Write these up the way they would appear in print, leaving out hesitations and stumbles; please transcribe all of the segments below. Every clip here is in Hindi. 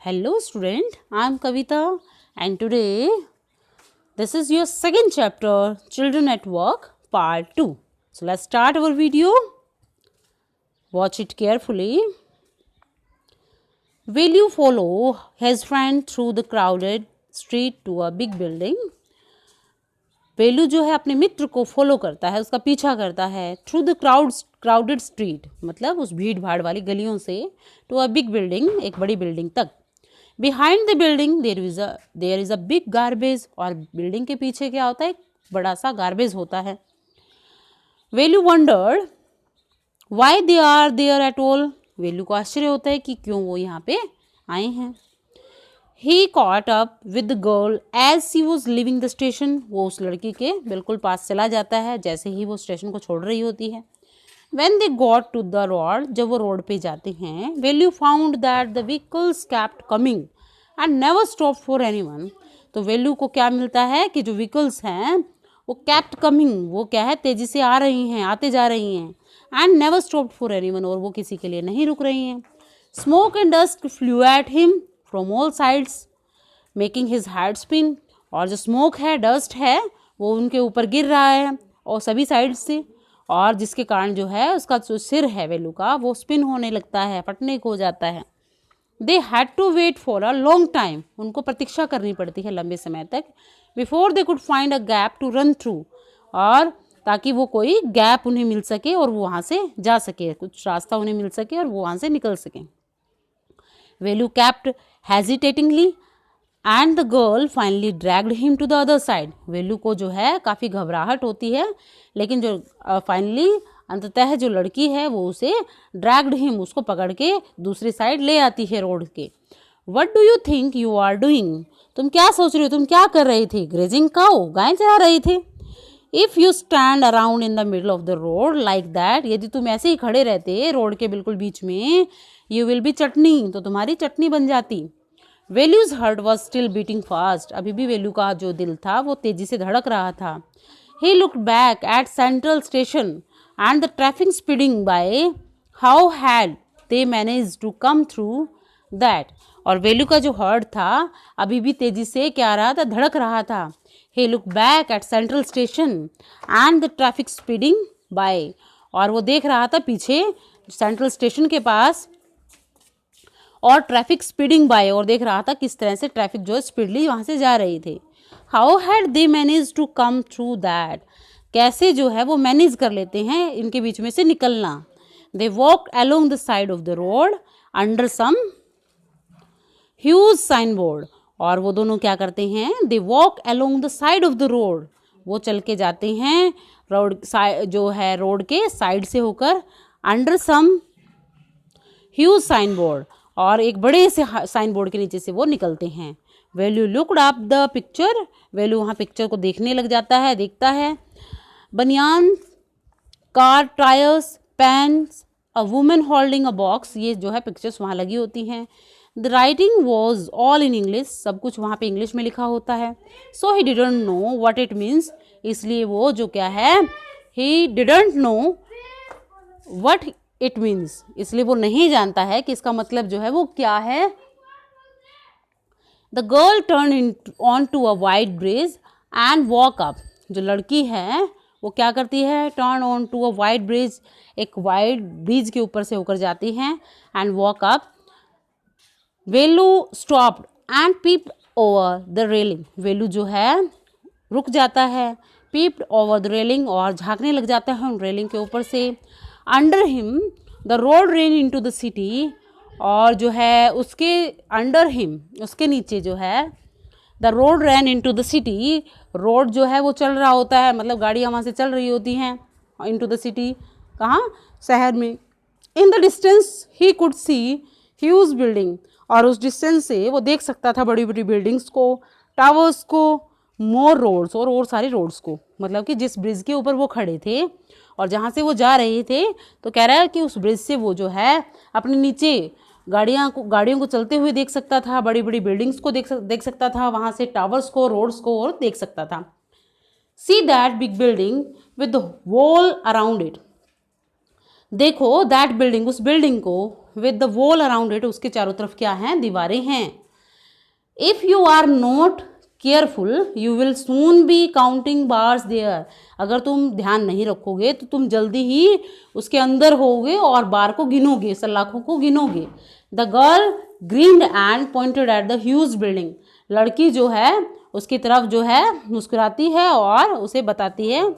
Hello student, I am Kavita and today this is your second chapter Children at Work part 2. So let's start our video. Watch it carefully. Will you follow his friend through the crowded street to a big building? वेलू जो है अपने मित्र को फॉलो करता है, उसका पीछा करता है थ्रू द क्राउडेड स्ट्रीट, मतलब उस भीड़ भाड़ वाली गलियों से टू अ बिग बिल्डिंग, एक बड़ी बिल्डिंग तक. Behind the building their is a big garbage, और बिल्डिंग के पीछे क्या होता है, एक बड़ा सा गार्बेज होता है. Velu wondered why they are there at all. Velu को आश्चर्य होता है कि क्यों वो यहाँ पे आए हैं. He caught up with the girl as she was leaving the station. वो उस लड़की के बिल्कुल पास चला जाता है जैसे ही वो स्टेशन को छोड़ रही होती है. When they got to the road, जब वो रोड पे जाते हैं, Value found that the vehicles kept coming and never stopped for anyone. तो वेल्यू को क्या मिलता है कि जो व्हीकल्स हैं वो kept coming, वो क्या है, तेजी से आ रही हैं, आते जा रही हैं, and never stopped for anyone, और वो किसी के लिए नहीं रुक रही हैं. Smoke and dust flew at him from all sides, making his head spin. और जो स्मोक है, डस्ट है, वो उनके ऊपर गिर रहा है और सभी साइड से, और जिसके कारण जो है उसका जो सिर है वेलू का वो स्पिन होने लगता है, फटने को हो जाता है. They had to wait for a long time, उनको प्रतीक्षा करनी पड़ती है लंबे समय तक, before they could find a gap to run through, और ताकि वो कोई गैप उन्हें मिल सके और वो वहाँ से जा सके, कुछ रास्ता उन्हें मिल सके और वो वहाँ से निकल सकें. वेलू kept hesitatingly and the girl finally dragged him to the other side. वेलू को जो है काफ़ी घबराहट होती है, लेकिन जो फाइनली अंततः जो लड़की है वो उसे dragged him, उसको पकड़ के दूसरी साइड ले आती है रोड के. What do you think you are doing? तुम क्या सोच रहे हो, तुम क्या कर रहे थे? Grazing cow, गाय चरा रहे थे. If you stand around in the middle of the road like that, यदि तुम ऐसे ही खड़े रहते रोड के बिल्कुल बीच में, you will be चटनी, तो तुम्हारी चटनी बन जाती. Values heart was still beating fast, अभी भी वेलू का जो दिल था वो तेजी से धड़क रहा था. He looked back at central station and the traffic speeding by, how had they manage to come through that. और वेलू का जो हार्ट था अभी भी तेजी से क्या रहा था, धड़क रहा था. He looked back at central station and the traffic speeding by, और वो देख रहा था पीछे सेंट्रल स्टेशन के पास और ट्रैफिक स्पीडिंग बाय, और देख रहा था किस तरह से ट्रैफिक जो है स्पीडली वहाँ से जा रही थी. How had they manage to come through that, कैसे जो है वो मैनेज कर लेते हैं इनके बीच में से निकलना. They walk along the side of the road under some huge sign board, और वो दोनों क्या करते हैं, they walk along the side of the road, वो चल के जाते हैं रोड जो है रोड के साइड से होकर, under some huge sign board, और एक बड़े से साइन बोर्ड के नीचे से वो निकलते हैं. Velu looked up the picture, Velu वहाँ पिक्चर को देखने लग जाता है, देखता है. बनियान, car tyres, pants, a women holding a box, ये जो है पिक्चर्स वहाँ लगी होती हैं. The writing was all in English, सब कुछ वहाँ पे इंग्लिश में लिखा होता है. So he didn't know what it means, इसलिए वो जो क्या है, he didn't know what it means, इसलिए वो नहीं जानता है कि इसका मतलब जो है वो क्या है. The girl turn on to a wide bridge and walk up, जो लड़की है वो क्या करती है, turn on to a wide bridge, एक वाइड ब्रिज के ऊपर से होकर जाती हैं, and walk up. Velu stopped and peeped over the railing, Velu जो है रुक जाता है, पीप्ड ओवर द रेलिंग, और झांकने लग जाता है उन रेलिंग के ऊपर से. Under him the road rain into the city, और जो है उसके अंडर हिम, उसके नीचे जो है, the road ran into the city, road जो है वो चल रहा होता है, मतलब गाड़ियाँ वहाँ से चल रही होती हैं इनटू द सिटी, कहाँ, शहर में. In the distance he could see huge building, और उस डिस्टेंस से वो देख सकता था बड़ी बड़ी बिल्डिंग्स को, टावर्स को, मोर रोड्स, और सारी रोड्स को, मतलब कि जिस ब्रिज के ऊपर वो खड़े थे और जहाँ से वो जा रहे थे, तो कह रहा है कि उस ब्रिज से वो जो है अपने नीचे गाड़ियों को चलते हुए देख सकता था, बड़ी बड़ी बिल्डिंग्स को देख सकता था, वहाँ से टावर्स को, रोड्स को और देख सकता था. See that big building with the wall around it, देखो दैट बिल्डिंग, उस बिल्डिंग को, with the wall around it, उसके चारों तरफ क्या हैं, दीवारें हैं। If you are not careful you will soon be counting bars there, अगर तुम ध्यान नहीं रखोगे तो तुम जल्दी ही उसके अंदर होगे और बार को गिनोगे, सलाखों को गिनोगे। The girl grinned and pointed at the huge building, लड़की जो है उसकी तरफ जो है मुस्कुराती है और उसे बताती है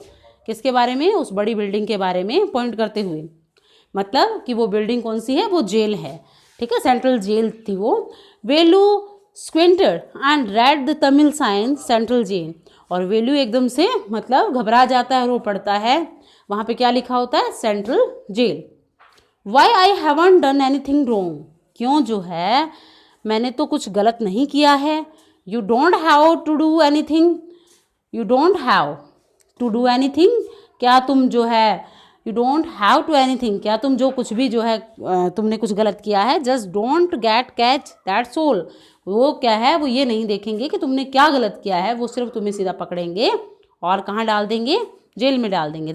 किसके बारे में, उस बड़ी बिल्डिंग के बारे में पॉइंट करते हुए, मतलब कि वो बिल्डिंग कौन सी है, वो जेल है, ठीक है, सेंट्रल जेल थी वो। Velu squinted and read the Tamil sign central jail, और वेलू एकदम से मतलब घबरा जाता है और वो पढ़ता है वहाँ पे क्या लिखा होता है, central jail. Why I haven't done anything wrong, क्यों जो है मैंने तो कुछ गलत नहीं किया है। You don't have to do anything, you don't have to do anything, क्या तुम जो है, you don't have to anything, क्या तुम जो कुछ भी जो है तुमने कुछ गलत किया है, just don't get catch that's all, वो क्या है, वो ये नहीं देखेंगे कि तुमने क्या गलत किया है, वो सिर्फ तुम्हें सीधा पकड़ेंगे और कहाँ डाल देंगे, जेल में डाल देंगे।